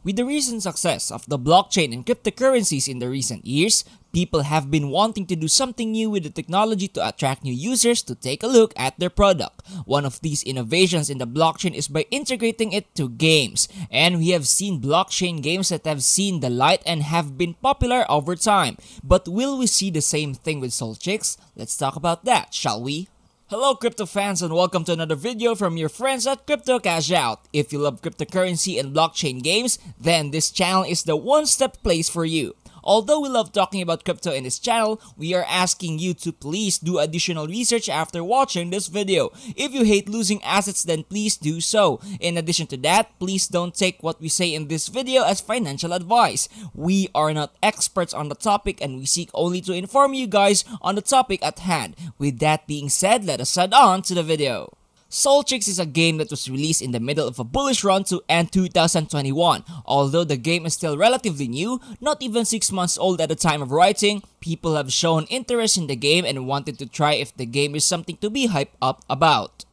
With the recent success of the blockchain and cryptocurrencies in the recent years, people have been wanting to do something new with the technology to attract new users to take a look at their product. One of these innovations in the blockchain is by integrating it to games. And we have seen blockchain games that have seen the light and have been popular over time. But will we see the same thing with Soulchicks? Let's talk about that, shall we? Hello crypto fans and welcome to another video from your friends at Crypto Cash Out. If you love cryptocurrency and blockchain games, then this channel is the one-step place for you. Although we love talking about crypto in this channel, we are asking you to please do additional research after watching this video. If you hate losing assets, then please do so. In addition to that, please don't take what we say in this video as financial advice. We are not experts on the topic and we seek only to inform you guys on the topic at hand. With that being said, let us head on to the video. Soulchicks is a game that was released in the middle of a bullish run to end 2021. Although the game is still relatively new, not even 6 months old at the time of writing, people have shown interest in the game and wanted to try if the game is something to be hyped up about.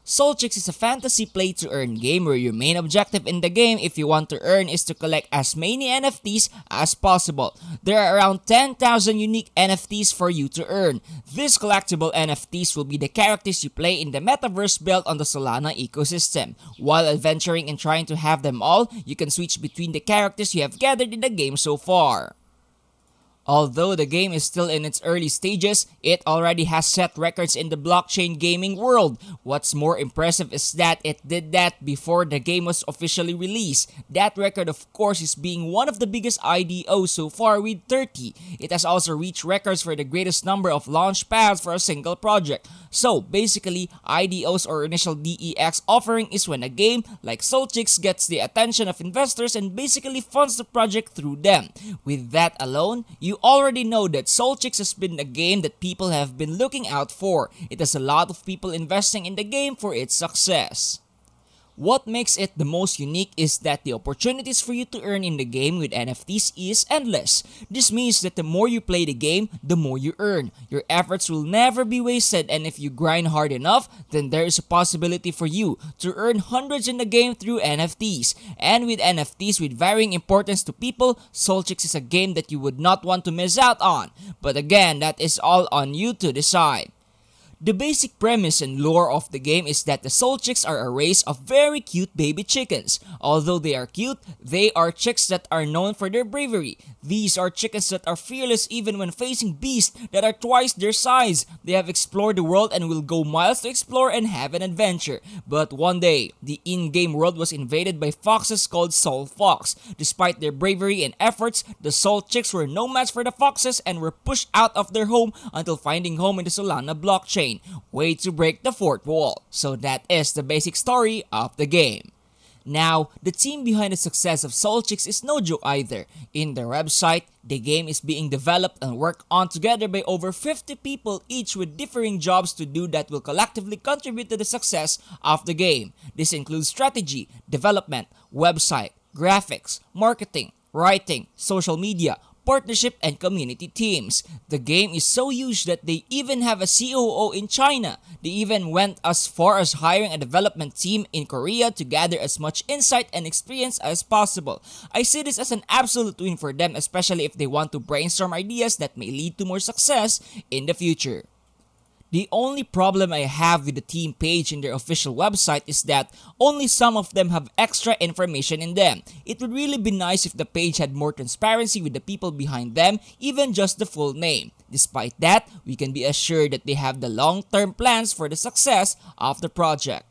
Soulchicks is a fantasy play-to-earn game where your main objective in the game if you want to earn is to collect as many NFTs as possible. There are around 10,000 unique NFTs for you to earn. These collectible NFTs will be the characters you play in the metaverse built on the Solana ecosystem. While adventuring and trying to have them all, you can switch between the characters you have gathered in the game so far. Although the game is still in its early stages, it already has set records in the blockchain gaming world. What's more impressive is that it did that before the game was officially released. That record of course is being one of the biggest IDOs so far with 30. It has also reached records for the greatest number of launch pads for a single project. So basically, IDOs or initial DEX offering is when a game like Soulchicks gets the attention of investors and basically funds the project through them. With that alone, you already know that Soulchicks has been a game that people have been looking out for. It has a lot of people investing in the game for its success. What makes it the most unique is that the opportunities for you to earn in the game with NFTs is endless. This means that the more you play the game, the more you earn. Your efforts will never be wasted, and if you grind hard enough, then there is a possibility for you to earn hundreds in the game through NFTs. And with NFTs with varying importance to people, Soulchicks is a game that you would not want to miss out on. But again, that is all on you to decide. The basic premise and lore of the game is that the Soulchicks are a race of very cute baby chickens. Although they are cute, they are chicks that are known for their bravery. These are chickens that are fearless even when facing beasts that are twice their size. They have explored the world and will go miles to explore and have an adventure. But one day, the in-game world was invaded by foxes called Soul Fox. Despite their bravery and efforts, the Soulchicks were no match for the foxes and were pushed out of their home until finding home in the Solana blockchain. Way to break the fourth wall. So that is the basic story of the game. Now, the team behind the success of Soulchicks is no joke either. In their website, the game is being developed and worked on together by over 50 people, each with differing jobs to do that will collectively contribute to the success of the game. This includes strategy, development, website, graphics, marketing, writing, social media, partnership, and community teams. The game is so huge that they even have a COO in China. They even went as far as hiring a development team in Korea to gather as much insight and experience as possible. I see this as an absolute win for them, especially if they want to brainstorm ideas that may lead to more success in the future. The only problem I have with the team page in their official website is that only some of them have extra information in them. It would really be nice if the page had more transparency with the people behind them, even just the full name. Despite that, we can be assured that they have the long-term plans for the success of the project.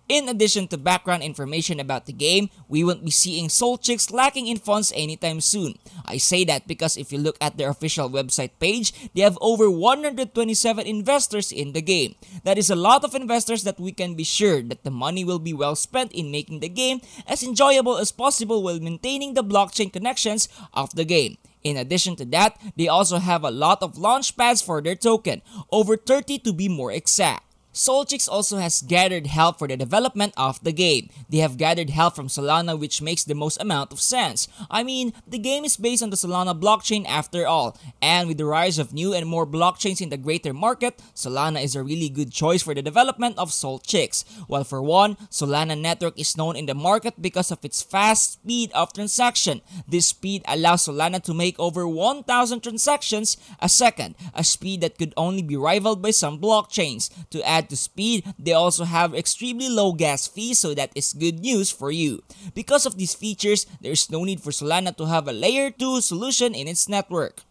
In addition to background information about the game, we won't be seeing Soulchicks lacking in funds anytime soon. I say that because if you look at their official website page, they have over 127 investors in the game. That is a lot of investors that we can be sure that the money will be well spent in making the game as enjoyable as possible while maintaining the blockchain connections of the game. In addition to that, they also have a lot of launch pads for their token, over 30 to be more exact. Soulchicks also has gathered help for the development of the game. They have gathered help from Solana, which makes the most amount of sense. I mean, the game is based on the Solana blockchain after all, and with the rise of new and more blockchains in the greater market, Solana is a really good choice for the development of Soulchicks. Well, for one, Solana Network is known in the market because of its fast speed of transaction. This speed allows Solana to make over 1,000 transactions a second, a speed that could only be rivaled by some blockchains. To add to speed, they also have extremely low gas fees, so that is good news for you. Because of these features, there is no need for Solana to have a layer 2 solution in its network.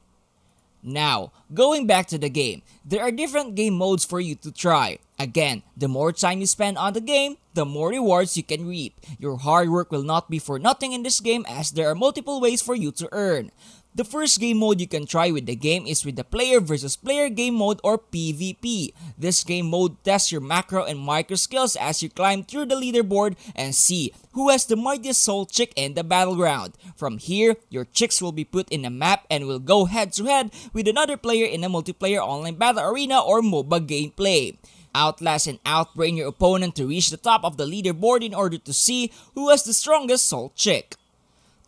Now, going back to the game, there are different game modes for you to try. Again, the more time you spend on the game, the more rewards you can reap. Your hard work will not be for nothing in this game, as there are multiple ways for you to earn. The first game mode you can try with the game is with the player versus player game mode, or PvP. This game mode tests your macro and micro skills as you climb through the leaderboard and see who has the mightiest soul chick in the battleground. From here, your chicks will be put in a map and will go head to head with another player in a multiplayer online battle arena or MOBA gameplay. Outlast and outbrain your opponent to reach the top of the leaderboard in order to see who has the strongest soul chick.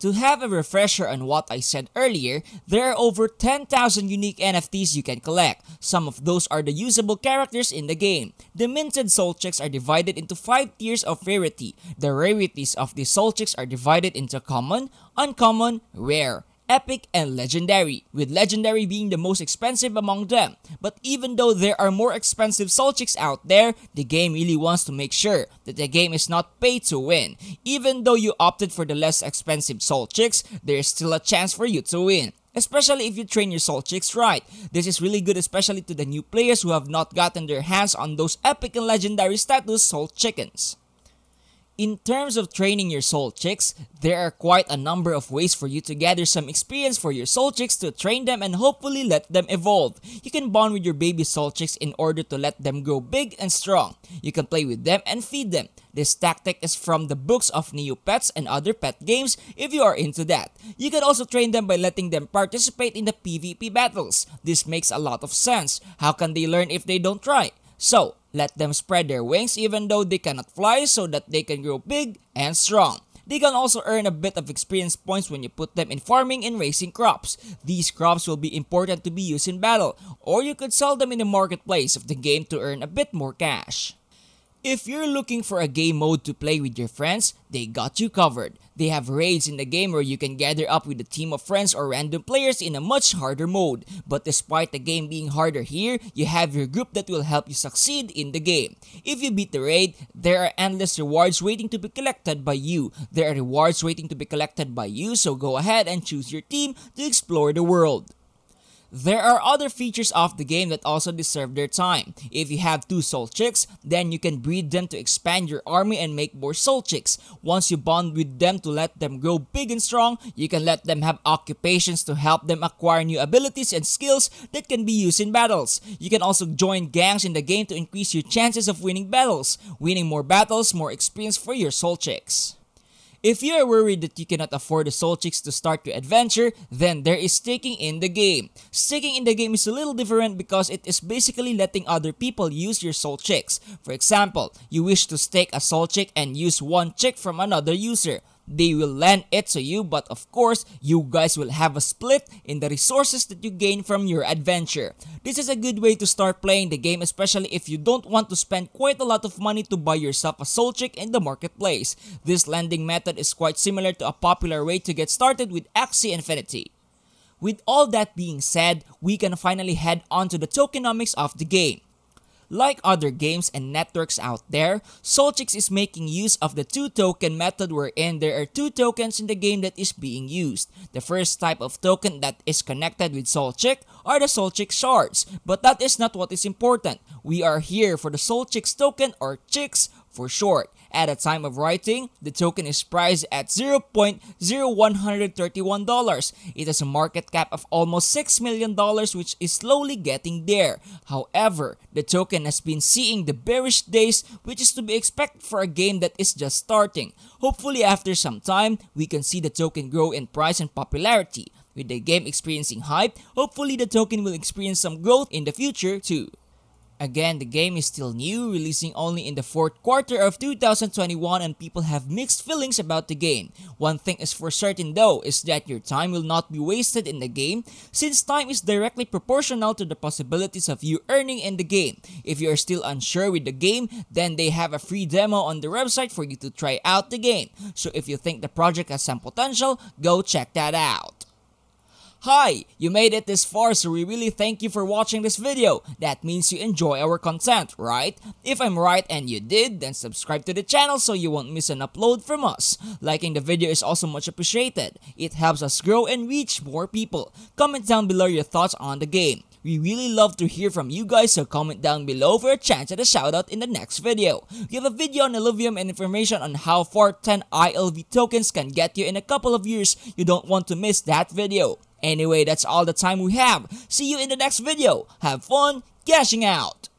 To have a refresher on what I said earlier, there are over 10,000 unique NFTs you can collect. Some of those are the usable characters in the game. The minted soul chicks are divided into 5 tiers of rarity. The rarities of the soul chicks are divided into common, uncommon, rare, epic, and legendary, with legendary being the most expensive among them. But even though there are more expensive Soulchicks out there, the game really wants to make sure that the game is not pay to win. Even though you opted for the less expensive Soulchicks, there is still a chance for you to win. Especially if you train your Soulchicks right. This is really good, especially to the new players who have not gotten their hands on those epic and legendary status Soul Chickens. In terms of training your soul chicks, there are quite a number of ways for you to gather some experience for your soul chicks to train them and hopefully let them evolve. You can bond with your baby soul chicks in order to let them grow big and strong. You can play with them and feed them. This tactic is from the books of Neopets and other pet games if you are into that. You can also train them by letting them participate in the PvP battles. This makes a lot of sense. How can they learn if they don't try? So, let them spread their wings even though they cannot fly so that they can grow big and strong. They can also earn a bit of experience points when you put them in farming and raising crops. These crops will be important to be used in battle, or you could sell them in the marketplace of the game to earn a bit more cash. If you're looking for a game mode to play with your friends, they got you covered. They have raids in the game where you can gather up with a team of friends or random players in a much harder mode. But despite the game being harder here, you have your group that will help you succeed in the game. If you beat the raid, there are endless rewards waiting to be collected by you. There are rewards waiting to be collected by you, so go ahead and choose your team to explore the world. There are other features of the game that also deserve their time. If you have 2 soul chicks, then you can breed them to expand your army and make more soul chicks. Once you bond with them to let them grow big and strong, you can let them have occupations to help them acquire new abilities and skills that can be used in battles. You can also join gangs in the game to increase your chances of winning battles. Winning more battles, more experience for your soul chicks. If you are worried that you cannot afford the soul chicks to start your adventure, then there is staking in the game. Staking in the game is a little different because it is basically letting other people use your soul chicks. For example, you wish to stake a soul chick and use one chick from another user. They will lend it to you, but of course, you guys will have a split in the resources that you gain from your adventure. This is a good way to start playing the game, especially if you don't want to spend quite a lot of money to buy yourself a soul chick in the marketplace. This lending method is quite similar to a popular way to get started with Axie Infinity. With all that being said, we can finally head on to the tokenomics of the game. Like other games and networks out there, Soulchicks is making use of the 2-token method wherein there are 2 tokens in the game that is being used. The first type of token that is connected with Soulchick are the Soulchick shards, but that is not what is important. We are here for the Soulchicks token, or Chicks for short. At the time of writing, the token is priced at $0.0131. It has a market cap of almost $6 million, which is slowly getting there. However, the token has been seeing the bearish days, which is to be expected for a game that is just starting. Hopefully after some time, we can see the token grow in price and popularity. With the game experiencing hype, hopefully the token will experience some growth in the future too. Again, the game is still new, releasing only in the fourth quarter of 2021, and people have mixed feelings about the game. One thing is for certain though, is that your time will not be wasted in the game, since time is directly proportional to the possibilities of you earning in the game. If you are still unsure with the game, then they have a free demo on the website for you to try out the game. So if you think the project has some potential, go check that out. Hi! You made it this far, so we really thank you for watching this video. That means you enjoy our content, right? If I'm right and you did, then subscribe to the channel so you won't miss an upload from us. Liking the video is also much appreciated. It helps us grow and reach more people. Comment down below your thoughts on the game. We really love to hear from you guys, so comment down below for a chance at a shoutout in the next video. We have a video on Illuvium and information on how far 10 ILV tokens can get you in a couple of years. You don't want to miss that video. Anyway, that's all the time we have. See you in the next video. Have fun cashing out!